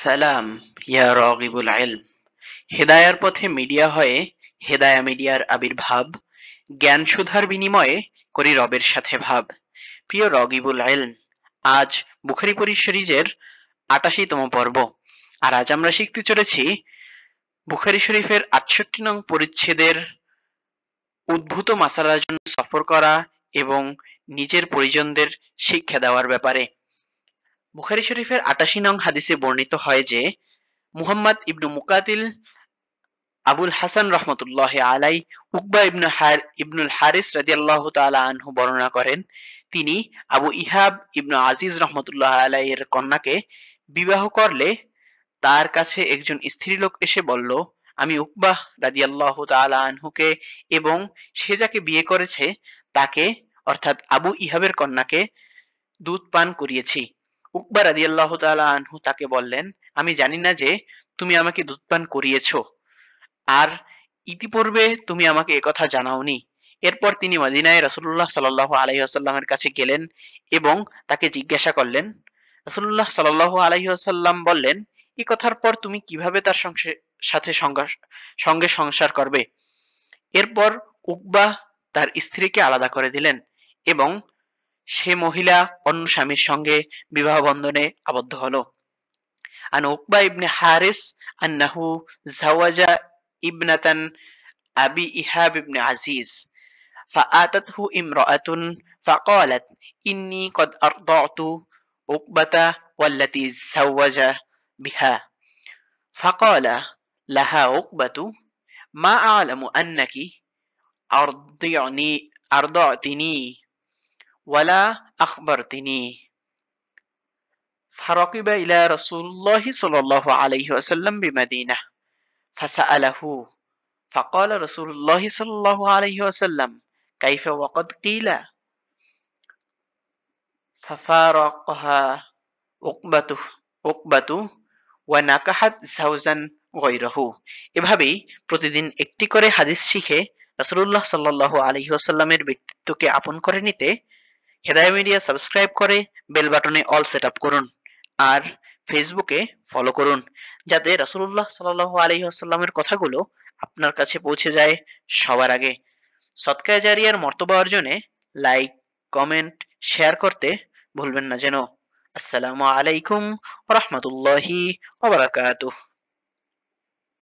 সালাম ইয়া রাগিবুল ইলম। হেদায়ার পথে মিডিয়া হয়ে হেদায়া মিডিয়ার আবির্ভাব, জ্ঞান সুধার বিনিময়ে করি রবের সাথে ভাব। প্রিয় রগিবুল ইলম, আজ বুখারী সিরিজের ৮৮তম পর্ব। আর আজ আমরা শিখতে চলেছি বুখারী শরীফের ৬৮ নং পরিচ্ছেদের উদ্ভূত মাসালার জন্য সফর করা এবং নিজের পরিজনদের শিক্ষা দেওয়ার ব্যাপারে। বুখারী শরীফের ৮৮ নং হাদিসে বর্ণিত হয় যে মুহাম্মদ ইবনু মুকাতিল আবুল হাসান রহমতুল্লাহ আলাই উকবা ইবনুল হারিস রাদিয়াল্লাহু তাআলা আনহু বর্ণনা করেন, তিনি আবু ইহাব ইবনু আজিজ রহমতুল্লাহ আলাই এর কন্যাকে বিবাহ করলে তার কাছে একজন স্ত্রীলোক এসে বলল, আমি উকবাহ রাদিয়াল্লাহু তাআলা আনহুকে এবং সে যাকে বিয়ে করেছে তাকে, অর্থাৎ আবু ইহাবের কন্যাকে দুধ পান করিয়েছি। উকবা রাদিয়াল্লাহু তাআলা আনহু তাকে বললেন, আমি জানি না যে তুমি আমাকে দুধ পান করিয়েছো, আর ইতিপূর্বে তুমি আমাকে একথা জানাওনি। এরপর তিনি মদিনায় রাসূলুল্লাহ সাল্লাল্লাহু আলাইহি ওয়াসাল্লামের কাছে গেলেন এবং তাকে জিজ্ঞাসা করলেন। রাসূলুল্লাহ সাল্লাল্লাহু আলাইহি ওয়াসাল্লাম বললেন, এই কথার পর তুমি কিভাবে তার সাথে সঙ্গে সংসার করবে? এরপর উকবা তার স্ত্রীকে আলাদা করে দিলেন এবং সে মহিলা অন্য স্বামীর সঙ্গে বিবাহ বন্ধনে আবদ্ধ হলো। আন উকবা ইবনে হারিস আন্নাহু জাওয়াজা ইবনাতান আবি ইহাব ইবনে আজিজ فآتته امرأة فقالت إني قد أرضعت عقبة والتي زوج بها. فقال لها عقبة ما أعلم أنك أرضعتني ولا أخبرتني. فركب إلى رسول الله صلى الله عليه وسلم بمدينة فسأله فقال رسول الله صلى الله عليه وسلم كيف وقد قيل. ففارقها عقبة ونكحت زوجا غيره. এভাবেই প্রতিদিন একটি করে হাদিস শিখে রাসূলুল্লাহ সাল্লাল্লাহু আলাইহি ওয়াসাল্লামের ব্যক্তিত্বকে আপন করে নিতে হেদায়া মিডিয়া সাবস্ক্রাইব করে বেল বাটনে অল সেট আপ করুন আর ফেসবুকে ফলো করুন, যাতে রাসূলুল্লাহ সাল্লাল্লাহু আলাইহি ওয়াসাল্লামের কথাগুলো আপনার কাছে পৌঁছে যায় সবার আগে। সদকায়ে জারিয়ার মর্তবা অর্জনে লাইক, কমেন্ট, শেয়ার করতে ভুলবেন না যেন। আসসালামু আলাইকুম ওয়া রাহমাতুল্লাহি ওয়া বারাকাতুহু।